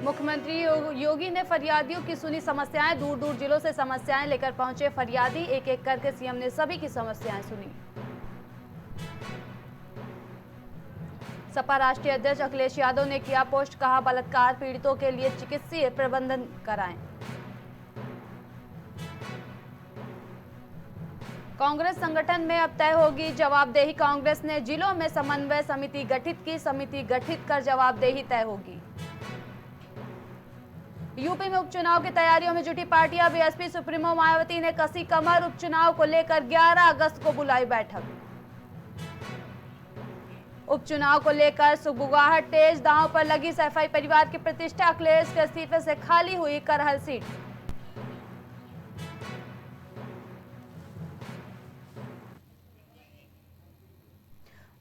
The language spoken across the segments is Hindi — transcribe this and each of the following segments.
मुख्यमंत्री योगी ने फरियादियों की सुनी समस्याएं। दूर दूर जिलों से समस्याएं लेकर पहुंचे फरियादी। एक एक करके सीएम ने सभी की समस्याएं सुनी। सपा राष्ट्रीय अध्यक्ष अखिलेश यादव ने किया पोस्ट, कहा बलात्कार पीड़ितों के लिए चिकित्सीय प्रबंधन कराएं। कांग्रेस संगठन में अब तय होगी जवाबदेही। कांग्रेस ने जिलों में समन्वय समिति गठित की। समिति गठित कर जवाबदेही तय होगी। यूपी में उपचुनाव की तैयारियों में जुटी पार्टियां। बीएसपी सुप्रीमो मायावती ने कसी कमर। उपचुनाव को लेकर 11 अगस्त को बुलाई बैठक। उपचुनाव को लेकर सुगबुगाहट तेज, दांव पर लगी सैफई परिवार की प्रतिष्ठा। अखिलेश के इस्तीफे से खाली हुई करहल सीट।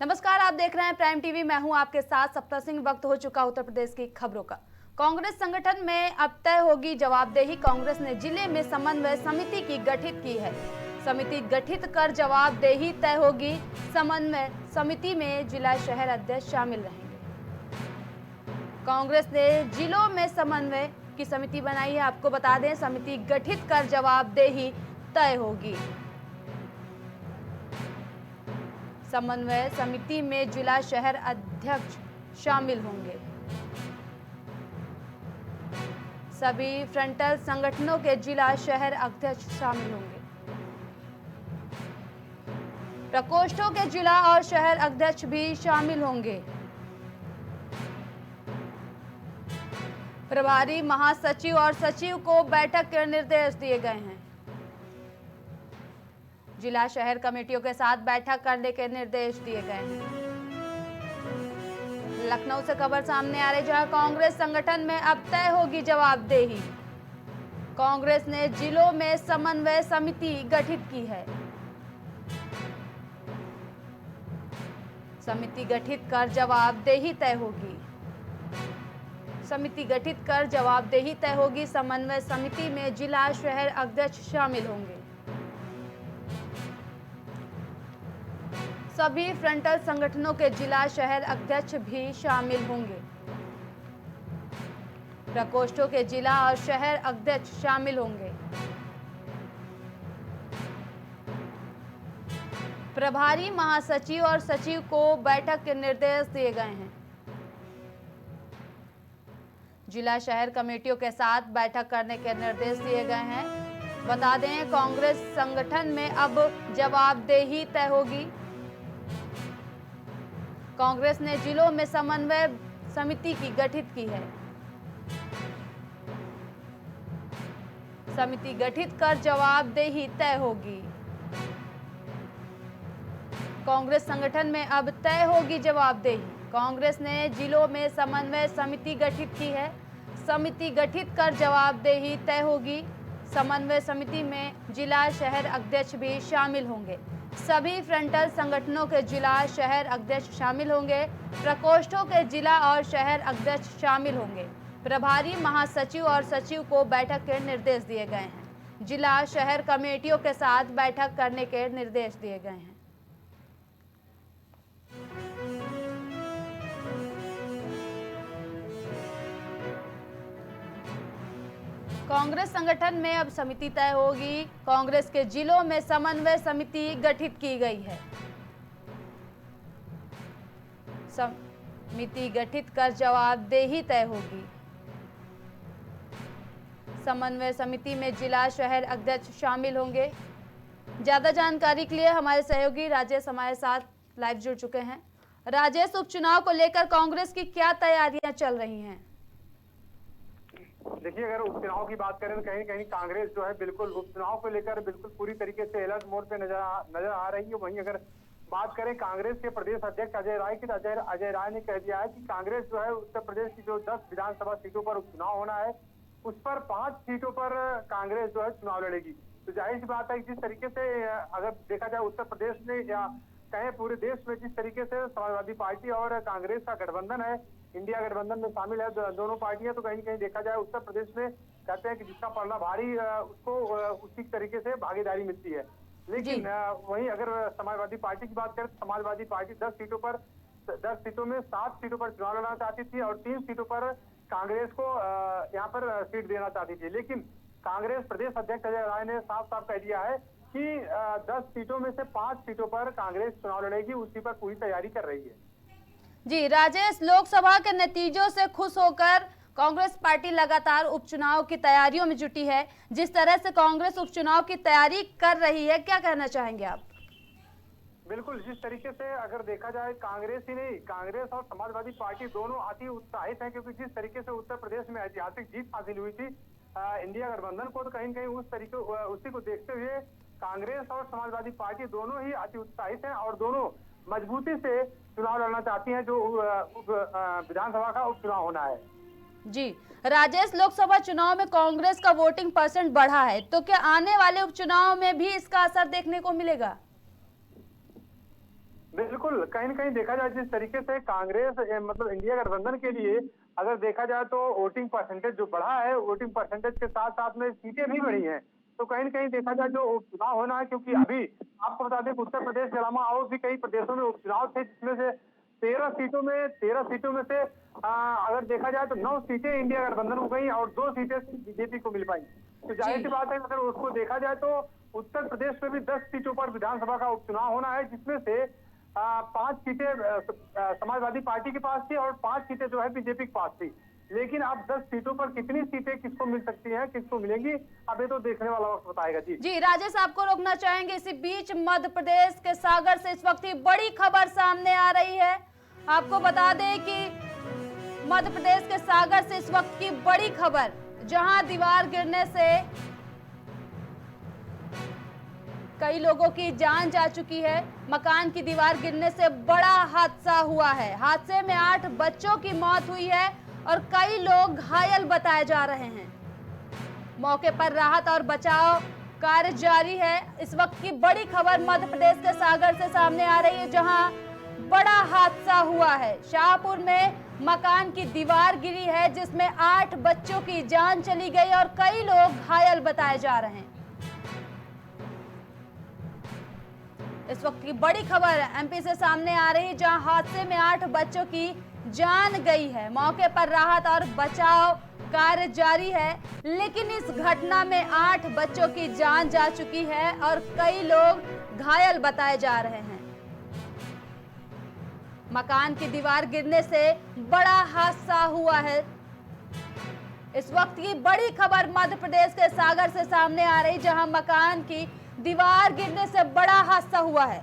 नमस्कार, आप देख रहे हैं प्राइम टीवी। मैं हूं आपके साथ सप्ताह सिंह। वक्त हो चुका उत्तर प्रदेश की खबरों का। कांग्रेस संगठन में अब तय होगी जवाबदेही। कांग्रेस ने जिले में समन्वय समिति की गठित की है। समिति गठित कर जवाबदेही तय होगी। समन्वय समिति में जिला शहर अध्यक्ष शामिल रहेंगे। कांग्रेस ने जिलों में समन्वय की समिति बनाई है। आपको बता दें, समिति गठित कर जवाबदेही तय होगी। समन्वय समिति में जिला शहर अध्यक्ष शामिल होंगे। सभी फ्रंटल संगठनों के जिला शहर अध्यक्ष शामिल होंगे। प्रकोष्ठों के जिला और शहर अध्यक्ष भी शामिल होंगे। प्रभारी महासचिव और सचिव को बैठक के निर्देश दिए गए हैं। जिला शहर कमेटियों के साथ बैठक करने के निर्देश दिए गए हैं। लखनऊ से खबर सामने आ रही, जहां कांग्रेस संगठन में अब तय होगी जवाबदेही। कांग्रेस ने जिलों में समन्वय समिति गठित की है। समिति गठित कर जवाबदेही तय होगी। समिति गठित कर जवाबदेही तय होगी। समन्वय समिति में जिला शहर अध्यक्ष शामिल होंगे। सभी फ्रंटल संगठनों के जिला शहर अध्यक्ष भी शामिल होंगे। प्रकोष्ठों के जिला और शहर अध्यक्ष शामिल होंगे। प्रभारी महासचिव और सचिव को बैठक के निर्देश दिए गए हैं। जिला शहर कमेटियों के साथ बैठक करने के निर्देश दिए गए हैं। बता दें, कांग्रेस संगठन में अब जवाबदेही तय होगी। कांग्रेस ने जिलों में समन्वय समिति की गठित की है। समिति गठित कर जवाबदेही तय होगी। कांग्रेस संगठन में अब तय होगी जवाबदेही। कांग्रेस ने जिलों में समन्वय समिति गठित की है। समिति गठित कर जवाबदेही तय होगी। समन्वय समिति में जिला शहर अध्यक्ष भी शामिल होंगे। सभी फ्रंटल संगठनों के जिला शहर अध्यक्ष शामिल होंगे। प्रकोष्ठों के जिला और शहर अध्यक्ष शामिल होंगे। प्रभारी महासचिव और सचिव को बैठक के निर्देश दिए गए हैं। जिला शहर कमेटियों के साथ बैठक करने के निर्देश दिए गए हैं। कांग्रेस संगठन में अब समिति तय होगी। कांग्रेस के जिलों में समन्वय समिति गठित की गई है। समिति गठित कर जवाबदेही तय होगी। समन्वय समिति में जिला शहर अध्यक्ष शामिल होंगे। ज्यादा जानकारी के लिए हमारे सहयोगी राजेश हमारे साथ लाइव जुड़ चुके हैं। राजेश, उपचुनाव को लेकर कांग्रेस की क्या तैयारियां चल रही हैं? देखिए, अगर उपचुनाव की बात करें तो कहीं कहीं कांग्रेस जो है बिल्कुल उपचुनाव को लेकर बिल्कुल पूरी तरीके से अलर्ट मोड पे नजर आ रही है। वहीं अगर बात करें कांग्रेस के प्रदेश अध्यक्ष अजय राय की, तो अजय राय ने कह दिया है कि कांग्रेस जो है उत्तर प्रदेश की जो 10 विधानसभा सीटों पर उपचुनाव होना है, उस पर 5 सीटों पर कांग्रेस जो है चुनाव लड़ेगी। तो जाहिर सी बात है, जिस तरीके से अगर देखा जाए उत्तर प्रदेश में या कहें पूरे देश में, जिस तरीके से समाजवादी पार्टी और कांग्रेस का गठबंधन है, इंडिया गठबंधन में शामिल है दोनों पार्टियां, तो कहीं न कहीं देखा जाए उत्तर प्रदेश में कहते हैं कि जिसका पलड़ा भारी उसको उसी तरीके से भागीदारी मिलती है। लेकिन वहीं अगर समाजवादी पार्टी की बात करें तो समाजवादी पार्टी 10 सीटों में 7 सीटों पर चुनाव लड़ना चाहती थी और 3 सीटों पर कांग्रेस को यहाँ पर सीट देना चाहती थी, लेकिन कांग्रेस प्रदेश अध्यक्ष अजय राय ने साफ साफ कह दिया है कि 10 सीटों में से 5 सीटों पर कांग्रेस चुनाव लड़ेगी, उसी पर पूरी तैयारी कर रही है। जी राजेश, लोकसभा के नतीजों से खुश होकर कांग्रेस पार्टी लगातार उपचुनाव की तैयारियों में जुटी है। जिस तरह से कांग्रेस उपचुनाव की तैयारी कर रही है, क्या कहना चाहेंगे आप? बिल्कुल, जिस तरीके से अगर देखा जाए कांग्रेस ही नहीं, कांग्रेस और समाजवादी पार्टी दोनों अति उत्साहित हैं, क्योंकि जिस तरीके से उत्तर प्रदेश में ऐतिहासिक जीत हासिल हुई थी इंडिया गठबंधन को, तो कहीं न कहीं उसी को देखते हुए कांग्रेस और समाजवादी पार्टी दोनों ही अति उत्साहित हैं और दोनों मजबूती से चुनाव लड़ना चाहती हैं, जो विधानसभा का उपचुनाव होना है। जी राजेश, लोकसभा चुनाव में कांग्रेस का वोटिंग परसेंट बढ़ा है, तो क्या आने वाले उपचुनाव में भी इसका असर देखने को मिलेगा? बिल्कुल, कहीं न कहीं देखा जाए जिस तरीके से कांग्रेस मतलब इंडिया गठबंधन के लिए अगर देखा जाए तो वोटिंग परसेंटेज जो बढ़ा है, वोटिंग परसेंटेज के साथ साथ में सीटें भी बढ़ी हैं। तो कहीं न कहीं देखा जाए जो उपचुनाव होना है, क्योंकि अभी आपको बता दें कि उत्तर प्रदेश के अलावा और भी कई प्रदेशों में उपचुनाव थे, जिसमें से 13 सीटों में से अगर देखा जाए तो 9 सीटें इंडिया गठबंधन को गई और 2 सीटें बीजेपी को मिल पाई। तो जाहिर सी बात है, अगर उसको देखा जाए तो उत्तर प्रदेश में भी 10 सीटों पर विधानसभा का उपचुनाव होना है, जिसमें से 5 सीटें समाजवादी पार्टी के पास थी और 5 सीटें जो है बीजेपी के पास थी। लेकिन अब 10 सीटों पर कितनी सीटें किसको मिल सकती हैं, किसको मिलेंगी, अब ये तो देखने वाला वक्त बताएगा। जी राजेश, आपको रोकना चाहेंगे, इसी बीच मध्य प्रदेश के सागर से इस वक्त बड़ी खबर सामने आ रही है। आपको बता दें कि मध्य प्रदेश के सागर से इस वक्त की बड़ी खबर, जहां दीवार गिरने से कई लोगों की जान जा चुकी है। मकान की दीवार गिरने से बड़ा हादसा हुआ है। हादसे में 8 बच्चों की मौत हुई है और कई लोग घायल बताए जा रहे हैं। मौके पर राहत और बचाव कार्य जारी है। इस वक्त की बड़ी खबर मध्य प्रदेश के सागर से सामने आ रही है, जहां बड़ा हादसा हुआ है। शाहपुर में मकान की दीवार गिरी है, जिसमें 8 बच्चों की जान चली गई और कई लोग घायल बताए जा रहे हैं। इस वक्त की बड़ी खबर एमपी से सामने आ रही है, जहां हादसे में 8 बच्चों की जान गई है। मौके पर राहत और बचाव कार्य जारी है, लेकिन इस घटना में 8 बच्चों की जान जा चुकी है और कई लोग घायल बताए जा रहे हैं। मकान की दीवार गिरने से बड़ा हादसा हुआ है। इस वक्त की बड़ी खबर मध्य प्रदेश के सागर से सामने आ रही, जहां मकान की दीवार गिरने से बड़ा हादसा हुआ है,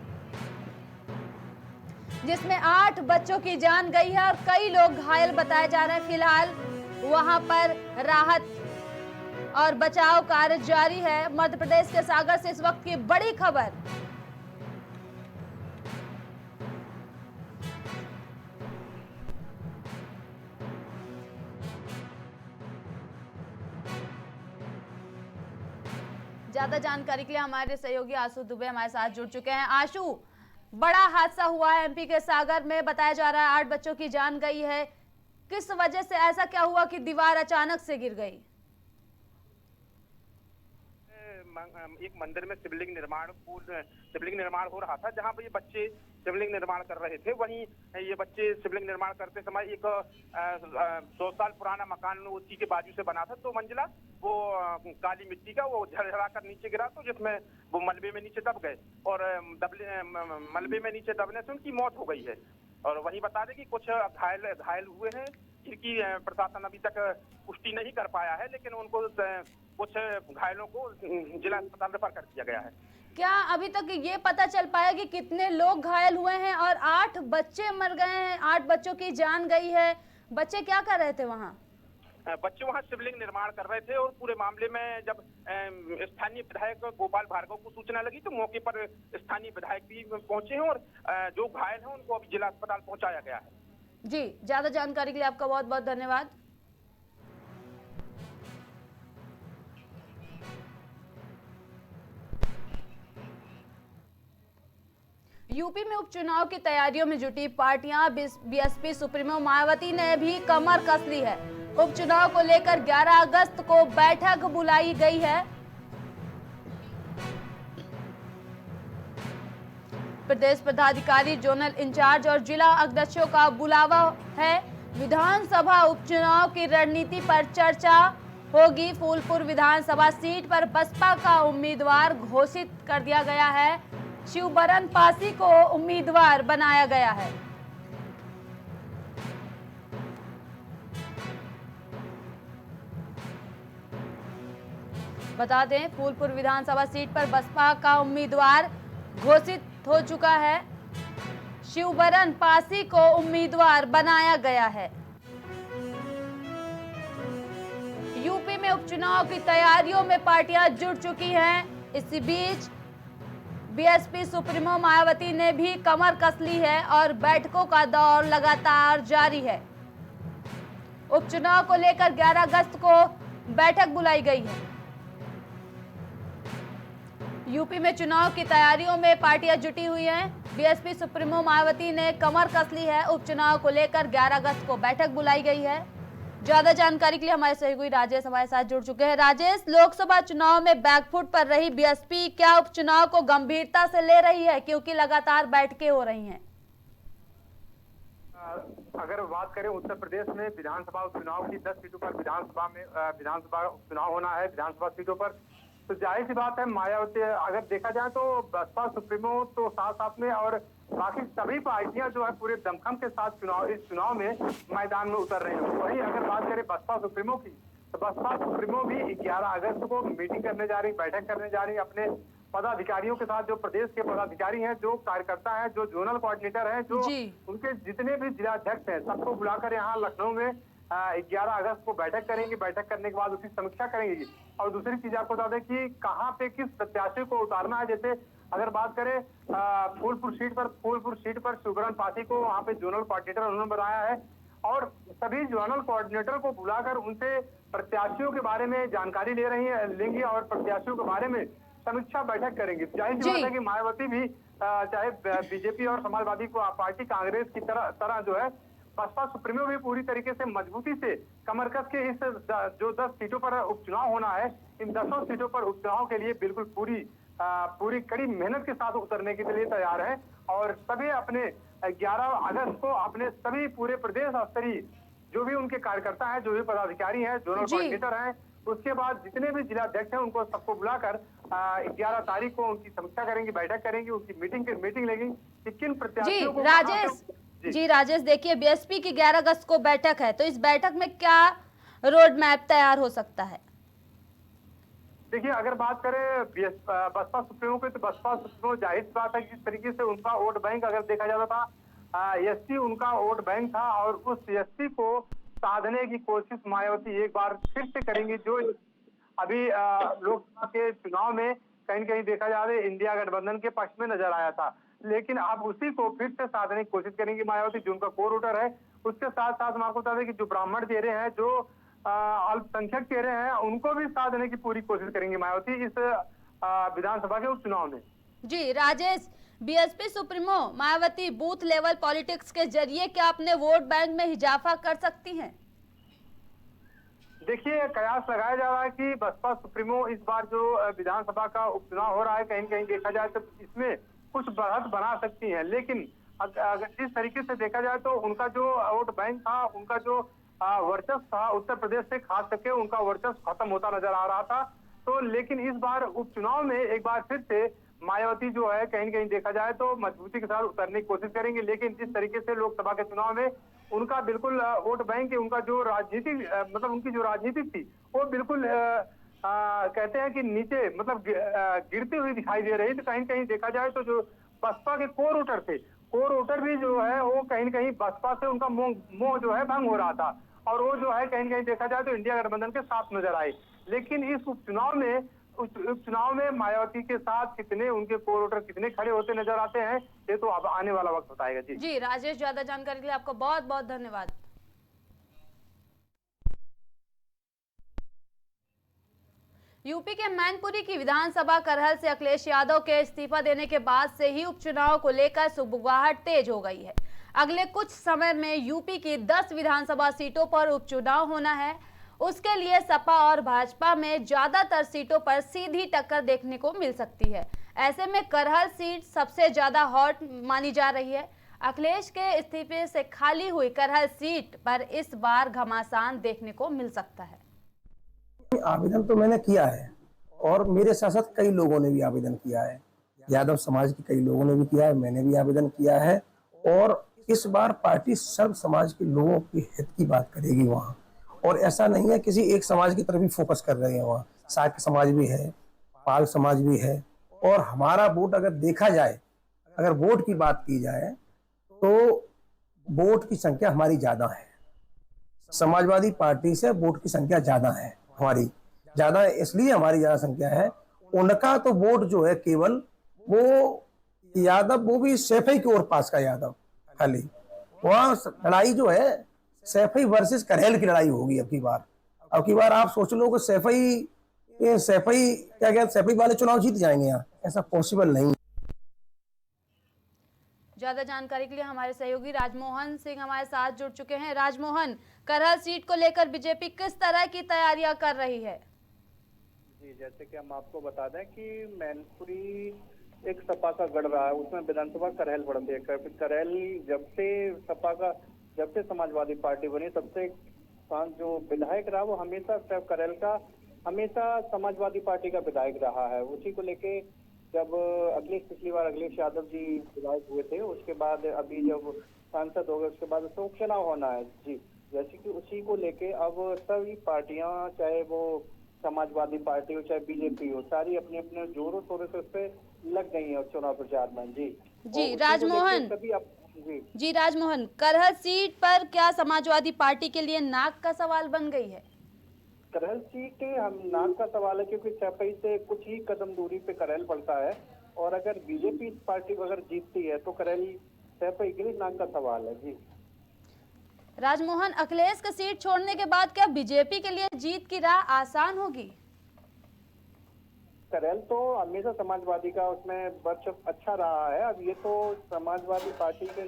जिसमें 8 बच्चों की जान गई है और कई लोग घायल बताए जा रहे हैं। फिलहाल वहां पर राहत और बचाव कार्य जारी है। मध्य प्रदेश के सागर से इस वक्त की बड़ी खबर। ज्यादा जानकारी के लिए हमारे सहयोगी आशु दुबे हमारे साथ जुड़ चुके हैं। आशु, बड़ा हादसा हुआ है एमपी के सागर में, बताया जा रहा है 8 बच्चों की जान गई है। किस वजह से ऐसा क्या हुआ कि दीवार अचानक से गिर गई? एक मंदिर में शिवलिंग निर्माण हो रहा था, जहां पर ये बच्चे शिवलिंग निर्माण कर रहे थे। वहीं ये बच्चे शिवलिंग निर्माण करते समय एक 2 साल पुराना मकान उसी के बाजू से बना था, 2 मंजिला, वो काली मिट्टी का, वो झरझरा कर नीचे गिरा, तो जिसमें वो मलबे में नीचे दब गए और मलबे में नीचे दबने से उनकी मौत हो गई है। और वहीं बता दें कि कुछ घायल हुए हैं, जिनकी प्रशासन अभी तक पुष्टि नहीं कर पाया है, लेकिन उनको कुछ घायलों को जिला अस्पताल रेफर कर दिया गया है। क्या अभी तक ये पता चल पाया कि कितने लोग घायल हुए हैं? और 8 बच्चे मर गए हैं, 8 बच्चों की जान गई है। बच्चे क्या कर रहे थे वहाँ? बच्चे वहाँ शिवलिंग निर्माण कर रहे थे और पूरे मामले में जब स्थानीय विधायक गोपाल भार्गव को सूचना लगी तो मौके पर स्थानीय विधायक भी पहुंचे हैं और जो घायल हैं उनको अभी जिला अस्पताल पहुंचाया गया है। जी, ज्यादा जानकारी के लिए आपका बहुत बहुत धन्यवाद। यूपी में उपचुनाव की तैयारियों में जुटी पार्टियां, बीएसपी सुप्रीमो मायावती ने भी कमर कस ली है। उपचुनाव को लेकर 11 अगस्त को बैठक बुलाई गई है। प्रदेश पदाधिकारी, जोनल इंचार्ज और जिला अध्यक्षों का बुलावा है। विधानसभा उपचुनाव की रणनीति पर चर्चा होगी। फूलपुर विधानसभा सीट पर बसपा का उम्मीदवार घोषित कर दिया गया है। शिवबरन पासी को उम्मीदवार बनाया गया है। बता दें, फूलपुर विधानसभा सीट पर बसपा का उम्मीदवार घोषित हो चुका है। शिवबरन पासी को उम्मीदवार बनाया गया है। यूपी में उपचुनाव की तैयारियों में पार्टियां जुट चुकी हैं। इसी बीच बीएसपी सुप्रीमो मायावती ने भी कमर कस ली है और बैठकों का दौर लगातार जारी है। उपचुनाव को लेकर 11 अगस्त को बैठक बुलाई गई है। यूपी में चुनाव की तैयारियों में पार्टियां जुटी हुई हैं। बीएसपी सुप्रीमो मायावती ने कमर कस ली है। उपचुनाव को लेकर 11 अगस्त को बैठक बुलाई गई है। ज्यादा जानकारी के लिए हमारे सहयोगी राजेश हमारे साथ जुड़ चुके हैं। राजेश, लोकसभा चुनाव में बैकफुट पर रही बीएसपी क्या उपचुनाव को गंभीरता से ले रही है, क्योंकि लगातार बैठकें हो रही हैं? अगर बात करें उत्तर प्रदेश में विधानसभा उपचुनाव की 10 सीटों पर विधानसभा उपचुनाव होना है। विधानसभा सीटों पर तो जाहिर सी बात है, मायावती अगर देखा जाए तो बसपा सुप्रीमो तो साथ साथ में और बाकी सभी पार्टियां जो है पूरे दमखम के साथ इस चुनाव में मैदान में उतर रही हैं। वहीं अगर बात करें बसपा सुप्रीमो की, तो बसपा सुप्रीमो भी 11 अगस्त को मीटिंग करने जा रही, बैठक करने जा रही अपने पदाधिकारियों के साथ। जो प्रदेश के पदाधिकारी हैं, जो कार्यकर्ता हैं, जो जोनल कोऑर्डिनेटर हैं, जो उनके जितने भी जिलाध्यक्ष हैं, सबको बुलाकर यहाँ लखनऊ में 11 अगस्त को बैठक करेंगे। बैठक करने के बाद उसकी समीक्षा करेंगे। और दूसरी चीज आपको बता दें कि कहाँ पे किस प्रत्याशी को उतारना है। जैसे अगर बात करें फूलपुर सीट पर शिवबरन पासी को वहाँ पे जोनल कोऑर्डिनेटर उन्होंने बनाया है और सभी जोनल कोऑर्डिनेटर को बुलाकर उनसे प्रत्याशियों के बारे में जानकारी लेंगे और प्रत्याशियों के बारे में समीक्षा बैठक करेंगे। जाहिर सी बात है कि मायावती भी चाहे बीजेपी और समाजवादी पार्टी कांग्रेस की तरह जो है, बसपा सुप्रीमो भी पूरी तरीके से मजबूती से कमर कस के इस जो 10 सीटों पर उपचुनाव होना है, इन 10 सीटों पर उपचुनाव के लिए बिल्कुल पूरी कड़ी मेहनत के साथ उतरने के लिए तैयार है। और सभी अपने 11 अगस्त को अपने सभी पूरे प्रदेश स्तरीय जो भी उनके कार्यकर्ता हैं, जो भी पदाधिकारी हैं, जोनल कोऑर्डिनेटर हैं, उसके बाद जितने भी जिलाध्यक्ष हैं, उनको सबको बुलाकर 11 तारीख को उनकी समीक्षा करेंगे, बैठक करेंगे, उनकी मीटिंग लेंगे कि किन प्रत्याशियों को। राजेश, देखिए बीएसपी की 11 अगस्त को बैठक है, तो इस बैठक में क्या रोड मैप तैयार हो सकता है? देखिए, अगर बात करें बसपा सुप्रीमो की, तो बसपा सुप्रीमो जाहिर बात है कि जिस तरीके से उनका वोट बैंक अगर देखा जाता था, एसटी उनका वोट बैंक था और उस एसटी को साधने की कोशिश मायावती एक बार फिर से करेंगी। जो अभी लोकसभा के चुनाव में कहीं न कहीं देखा जाए इंडिया गठबंधन के पक्ष में नजर आया था, लेकिन अब उसी को फिर से साधने की कोशिश करेंगी मायावती। जो उनका कोर वोटर है, उसके साथ साथ हम आपको बता दें कि जो ब्राह्मण चेहरे हैं, जो अल्पसंख्यक चेहरे हैं, उनको भी साधने की पूरी कोशिश करेंगी मायावती इस विधानसभा के उपचुनाव में। Ji Rajesh, BSP supremo Mayawati booth level politics के जरिए क्या अपने वोट बैंक में इजाफा कर सकती हैं? देखिए, कयास लगाया जा रहा है कि बसपा सुप्रीमो इस बार जो विधानसभा का उपचुनाव हो रहा है, कहीं कहीं देखा जाए तो इसमें कुछ बढ़त बना सकती हैं। लेकिन अगर जिस तरीके से देखा जाए तो उनका जो वोट बैंक था, उनका जो वर्चस्व था, उत्तर प्रदेश से खास करके उनका वर्चस्व खत्म होता नजर आ रहा था। तो लेकिन इस बार उपचुनाव में एक बार फिर से मायावती जो है, कहीं कहीं देखा जाए तो मजबूती के साथ उतरने की कोशिश करेंगे। लेकिन जिस तरीके से लोकसभा के चुनाव में उनका बिल्कुल वोट बैंक, उनका जो राजनीति मतलब उनकी जो राजनीति थी, वो बिल्कुल कहते हैं कि नीचे मतलब गिरती हुई दिखाई दे रही। तो कहीं कहीं देखा जाए तो जो बसपा के कोर वोटर थे, कोर वोटर भी जो है वो कहीं न कहीं बसपा से उनका मोह जो है भंग हो रहा था और वो जो है कहीं न कहीं देखा जाए तो इंडिया गठबंधन के साथ नजर आए। लेकिन इस उपचुनाव में मायावती के साथ कितने उनके कोर वोटर कितने खड़े होते नजर आते हैं, ये तो अब आने वाला वक्त बताएगा। जी राजेश, ज्यादा जानकारी के लिए आपको बहुत बहुत धन्यवाद। यूपी के मैनपुरी की विधानसभा करहल से अखिलेश यादव के इस्तीफा देने के बाद से ही उपचुनाव को लेकर सुगबुगाहट तेज हो गई है। अगले कुछ समय में यूपी की 10 विधानसभा सीटों पर उपचुनाव होना है। उसके लिए सपा और भाजपा में ज्यादातर सीटों पर सीधी टक्कर देखने को मिल सकती है। ऐसे में करहल सीट सबसे ज्यादा हॉट मानी जा रही है। अखिलेश के इस्तीफे से खाली हुई करहल सीट पर इस बार घमासान देखने को मिल सकता है। आवेदन तो मैंने किया है और मेरे साथ साथ कई लोगों ने भी आवेदन किया है। यादव समाज के कई लोगों ने भी किया है, मैंने भी आवेदन किया है। और इस बार पार्टी सर्व समाज के लोगों के हित की बात करेगी वहाँ, और ऐसा नहीं है किसी एक समाज की तरफ ही फोकस कर रहे हैं। वहाँ साक्य समाज भी है, पाल समाज भी है। और हमारा वोट अगर देखा जाए, अगर वोट की बात की जाए तो वोट की संख्या हमारी ज्यादा है। समाजवादी पार्टी से वोट की संख्या ज्यादा है, हमारी ज्यादा है। इसलिए हमारी ज्यादा संख्या है। उनका तो वोट जो है केवल वो यादव, वो भी सैफई की ओर पास का यादव। खाली वहां लड़ाई जो है सैफई वर्सेस करेल की लड़ाई होगी अब की बार आप सोच लो कि सैफई क्या कहते, सैफई वाले चुनाव जीत जाएंगे। यहाँ ऐसा पॉसिबल नहीं। ज्यादा जानकारी के लिए हमारे सहयोगी राजमोहन सिंह हमारे साथ जुड़ चुके हैं। राजमोहन, करहल सीट को लेकर बीजेपी किस तरह की तैयारियां कर रही है? जी, जैसे कि हम आपको बता दें कि मैनपुरी एक सपा का गढ़ रहा है, उसमें विधानसभा करहल पड़ती है। करहल जब से समाजवादी पार्टी बनी तब से जो विधायक रहा वो हमेशा करहल का हमेशा समाजवादी पार्टी का विधायक रहा है। उसी को लेके जब पिछली बार अखिलेश यादव जी विधायक हुए थे, उसके बाद अभी जब सांसद हो गए उसके बाद उसका उपचुनाव होना है। जी, जैसे कि उसी को लेके अब सभी पार्टियां, चाहे वो समाजवादी पार्टी हो चाहे बीजेपी हो, सारी अपने अपने जोरों शोरों से उस पर लग गई है चुनाव प्रचार में। जी राजमोहन जी राजमोहन, करहल सीट पर क्या समाजवादी पार्टी के लिए नाक का सवाल बन गई है? करहल सीट हम नाक का सवाल है, क्योंकि सैफई से कुछ ही कदम दूरी पे करहल पड़ता है, और अगर बीजेपी इस पार्टी को अगर जीतती है तो करहल सैफई के लिए नाक का सवाल है। जी राजमोहन, अखिलेश का सीट छोड़ने के बाद क्या बीजेपी के लिए जीत की राह आसान होगी? करहल तो हमेशा समाजवादी का उसमें वर्चस्व अच्छा रहा है। अब ये तो समाजवादी पार्टी के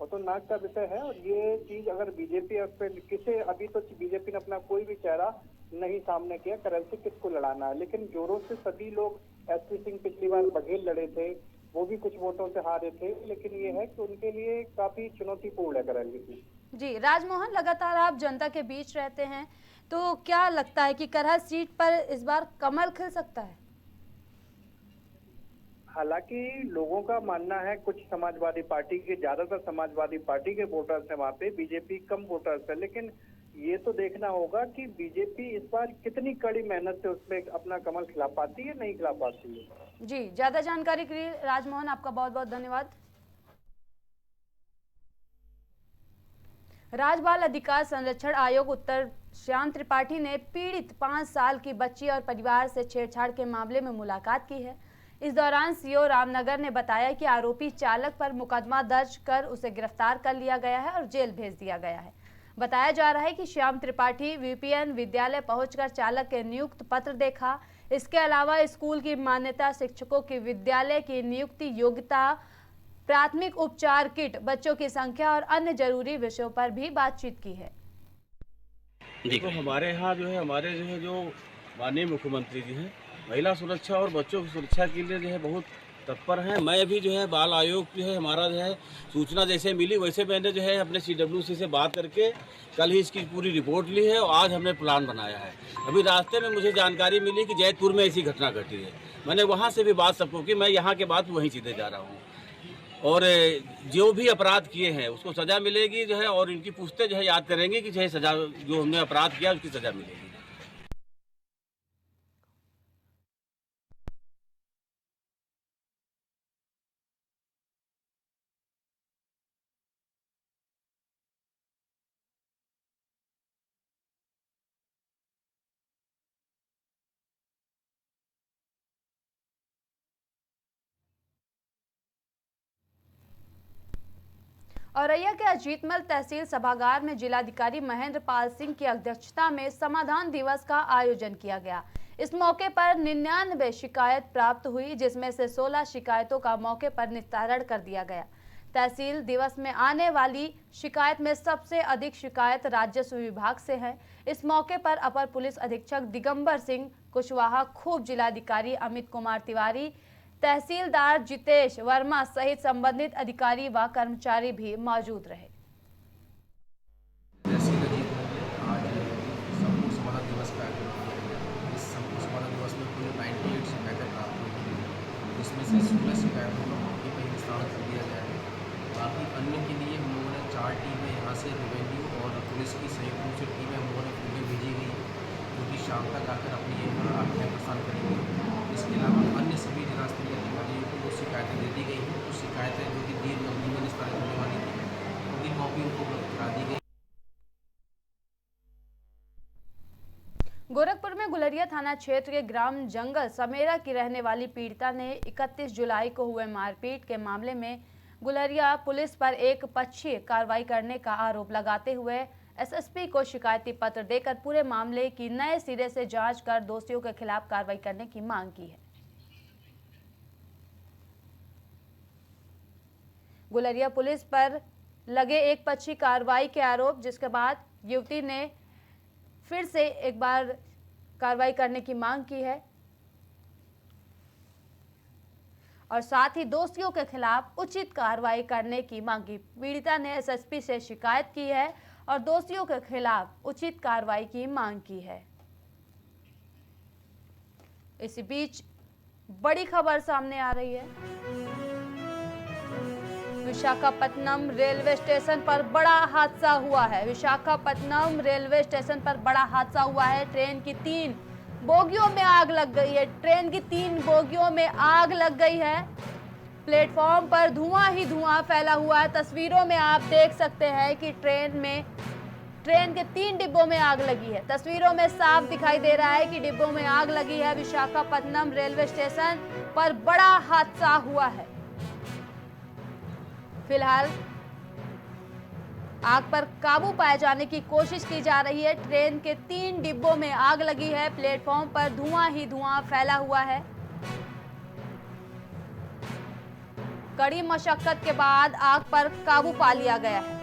वो तो नाक का विषय है, और ये चीज अगर बीजेपी अभी तो बीजेपी ने अपना कोई भी चेहरा नहीं सामने किया करहल से किसको लड़ाना है, लेकिन जोरों से सभी लोग, एसपी सिंह पिछली बार बघेल लड़े थे, वो भी कुछ वोटों से हारे थे, लेकिन ये है कि उनके लिए काफी चुनौतीपूर्ण है करहल की। जी राजमोहन, लगातार आप जनता के बीच रहते हैं, तो क्या लगता है कि करहल सीट पर इस बार कमल खिल सकता है? हालांकि लोगों का मानना है, कुछ समाजवादी पार्टी के, ज्यादातर समाजवादी पार्टी के वोटर्स हैं वहाँ पे, बीजेपी कम वोटर्स है, लेकिन ये तो देखना होगा कि बीजेपी इस बार कितनी कड़ी मेहनत से उसमें अपना कमल खिला पाती है, नहीं खिला पाती है। जी, ज्यादा जानकारी के लिए राजमोहन आपका बहुत बहुत धन्यवाद। राज्य बाल अधिकार संरक्षण आयोग उत्तर श्याम त्रिपाठी ने पीड़ित 5 साल की बच्ची और परिवार से छेड़छाड़ के मामले में मुलाकात की है। इस दौरान सीओ रामनगर ने बताया कि आरोपी चालक पर मुकदमा दर्ज कर उसे गिरफ्तार कर लिया गया है और जेल भेज दिया गया है। बताया जा रहा है कि श्याम त्रिपाठी वीपीएन विद्यालय पहुंचकर चालक के नियुक्त पत्र देखा। इसके अलावा स्कूल की मान्यता, शिक्षकों की विद्यालय की नियुक्ति योग्यता, प्राथमिक उपचार किट, बच्चों की संख्या और अन्य जरूरी विषयों पर भी बातचीत की है। देखो, हमारे यहाँ जो माननीय मुख्यमंत्री जी हैं, महिला सुरक्षा और बच्चों की सुरक्षा के लिए जो है बहुत तत्पर हैं। मैं भी जो है बाल आयोग जो है हमारा जो है सूचना जैसे मिली वैसे मैंने जो है अपने CWC से बात करके कल ही इसकी पूरी रिपोर्ट ली है और आज हमने प्लान बनाया है। अभी रास्ते में मुझे जानकारी मिली कि जैतपुर में ऐसी घटना घटी है। मैंने वहाँ से भी बात सबको की, मैं यहाँ के बाद वहीं सीधे जा रहा हूँ, और जो भी अपराध किए हैं उसको सज़ा मिलेगी जो है, और इनकी पूछते जो है याद करेंगे कि जो है सज़ा, जो हमने अपराध किया उसकी सज़ा मिलेगी। औरैया के अजीतमल तहसील सभागार में जिलाधिकारी महेंद्र पाल सिंह की अध्यक्षता में समाधान दिवस का आयोजन किया गया। इस मौके पर 99 शिकायत प्राप्त हुई, जिसमें से 16 शिकायतों का मौके पर निस्तारण कर दिया गया। तहसील दिवस में आने वाली शिकायत में सबसे अधिक शिकायत राजस्व विभाग से है। इस मौके पर अपर पुलिस अधीक्षक दिगंबर सिंह कुशवाहा, खूब जिलाधिकारी अमित कुमार तिवारी, तहसीलदार जितेश वर्मा सहित संबंधित अधिकारी व कर्मचारी भी मौजूद रहे। आज संपूर्ण समाधान दिवस का इस संपूर्ण समाधान दिवस में कुल 98 शिकायतें प्राप्त हुई, जिसमें से 16 शिकायतों का मौके पर ही निस्तारण कर दिया गया है। बाकी अन्य के लिए हम लोगों ने 4 टीमें यहाँ से रेवेन्यू और पुलिस की संयुक्त रूप से टीमें हम लोगों ने फील्ड भेजी गई, जो कि शाम तक आकर अपनी आंखें प्रस्थान करेंगे। इसके अलावा अन्य सभी जिलास्तरीय अधिकारियों को जो शिकायतें दे दी गई हैं, तो शिकायतें जो कि दीर्घ अवधि में निस्तारित होने वाली थी, उनकी कॉपी उनको उपलब्ध करा दी गई। गोरखपुर में गुलरिया थाना क्षेत्र के ग्राम जंगल समेरा की रहने वाली पीड़िता ने 31 जुलाई को हुए मारपीट के मामले में गुलरिया पुलिस पर एक पक्षीय कार्रवाई करने का आरोप लगाते हुए एसएसपी को शिकायती पत्र देकर पूरे मामले की नए सिरे से जांच कर दोषियों के खिलाफ कार्रवाई करने की मांग की है। गुलरिया पुलिस पर लगे एक पक्षी कार्रवाई के आरोप, जिसके बाद युवती ने फिर से एक बार कार्रवाई करने की मांग की है और साथ ही दोषियों के खिलाफ उचित कार्रवाई करने की मांग की। पीड़िता ने एसएसपी से शिकायत की है और दोषियों के खिलाफ उचित कार्रवाई की मांग की है। इसी बीच बड़ी खबर सामने आ रही है। विशाखापत्तनम रेलवे स्टेशन पर बड़ा हादसा हुआ है। विशाखापत्तनम रेलवे स्टेशन पर बड़ा हादसा हुआ है। ट्रेन की 3 बोगियों में आग लग गई है। ट्रेन की 3 बोगियों में आग लग गई है। प्लेटफॉर्म पर धुआं ही धुआं फैला हुआ है। तस्वीरों में आप देख सकते हैं कि ट्रेन के 3 डिब्बों में आग लगी है। तस्वीरों में साफ दिखाई दे रहा है कि डिब्बों में आग लगी है। विशाखापत्तनम रेलवे स्टेशन पर बड़ा हादसा हुआ है। फिलहाल आग पर काबू पाए जाने की कोशिश की जा रही है। ट्रेन के 3 डिब्बों में आग लगी है। प्लेटफॉर्म पर धुआं ही धुआं फैला हुआ है। कड़ी मशक्कत के बाद आग पर काबू पा लिया गया है।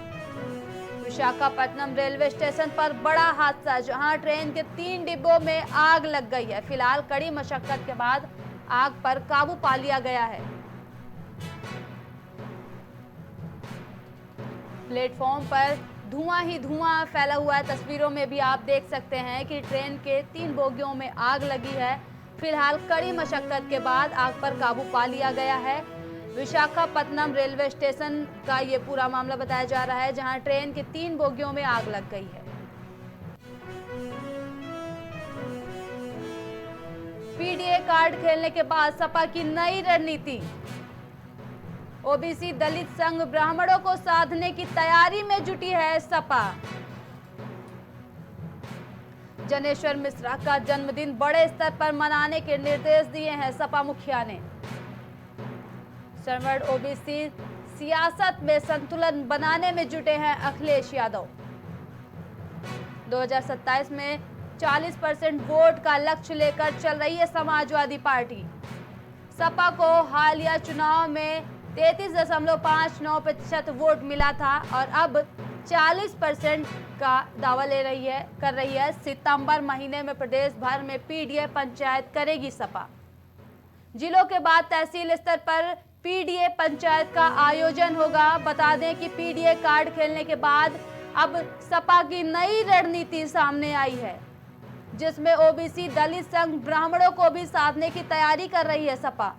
विशाखापत्तनम रेलवे स्टेशन पर बड़ा हादसा, जहां ट्रेन के 3 डिब्बों में आग लग गई है। फिलहाल कड़ी मशक्कत के बाद आग पर काबू पा लिया गया है। प्लेटफॉर्म पर धुआं ही धुआं फैला हुआ है। तस्वीरों में भी आप देख सकते हैं कि ट्रेन के 3 बोगियों में आग लगी है। फिलहाल कड़ी मशक्कत के बाद आग पर काबू पा लिया गया है। विशाखापत्तनम रेलवे स्टेशन का ये पूरा मामला बताया जा रहा है, जहां ट्रेन के 3 बोगियों में आग लग गई है। पीडीए कार्ड खेलने के बाद सपा की नई रणनीति। ओबीसी दलित संघ ब्राह्मणों को साधने की तैयारी में जुटी है सपा। जनेश्वर मिश्रा का जन्मदिन बड़े स्तर पर मनाने के निर्देश दिए हैं सपा मुखिया ने। सर्वर्ण ओबीसी सियासत में संतुलन बनाने में जुटे हैं अखिलेश यादव। 2027 में 40% वोट का लक्ष्य लेकर चल रही है समाजवादी पार्टी। सपा को हालिया चुनाव में 33.59% वोट मिला था और अब 40% का दावा कर रही है। सितंबर महीने में प्रदेश भर में पीडीए पंचायत करेगी सपा। जिलों के बाद तहसील स्तर पर पीडीए पंचायत का आयोजन होगा। बता दें कि पीडीए कार्ड खेलने के बाद अब सपा की नई रणनीति सामने आई है, जिसमें ओबीसी दलित संघ ब्राह्मणों को भी साधने की तैयारी कर रही है सपा।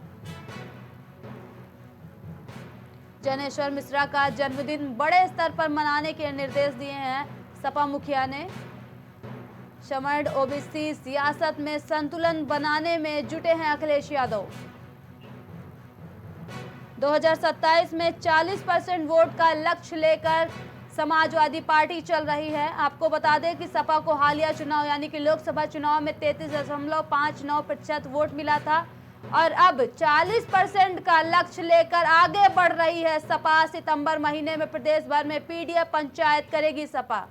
जनेश्वर मिश्रा का जन्मदिन बड़े स्तर पर मनाने के निर्देश दिए हैं सपा मुखिया ने। समर्थ ओबीसी सियासत में संतुलन बनाने में जुटे हैं अखिलेश यादव। 2027 में 40% वोट का लक्ष्य लेकर समाजवादी पार्टी चल रही है। आपको बता दें कि सपा को हालिया चुनाव यानी कि लोकसभा चुनाव में 33.59% वोट मिला था और अब 40% का लक्ष्य लेकर आगे बढ़ रही है सपा। सितंबर महीने में प्रदेश भर में पीडीए पंचायत करेगी सपा।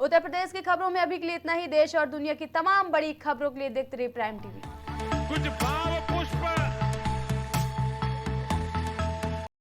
उत्तर प्रदेश की खबरों में अभी के लिए इतना ही। देश और दुनिया की तमाम बड़ी खबरों के लिए देखते रहिए प्राइम टीवी। कुछ भाव पुष्प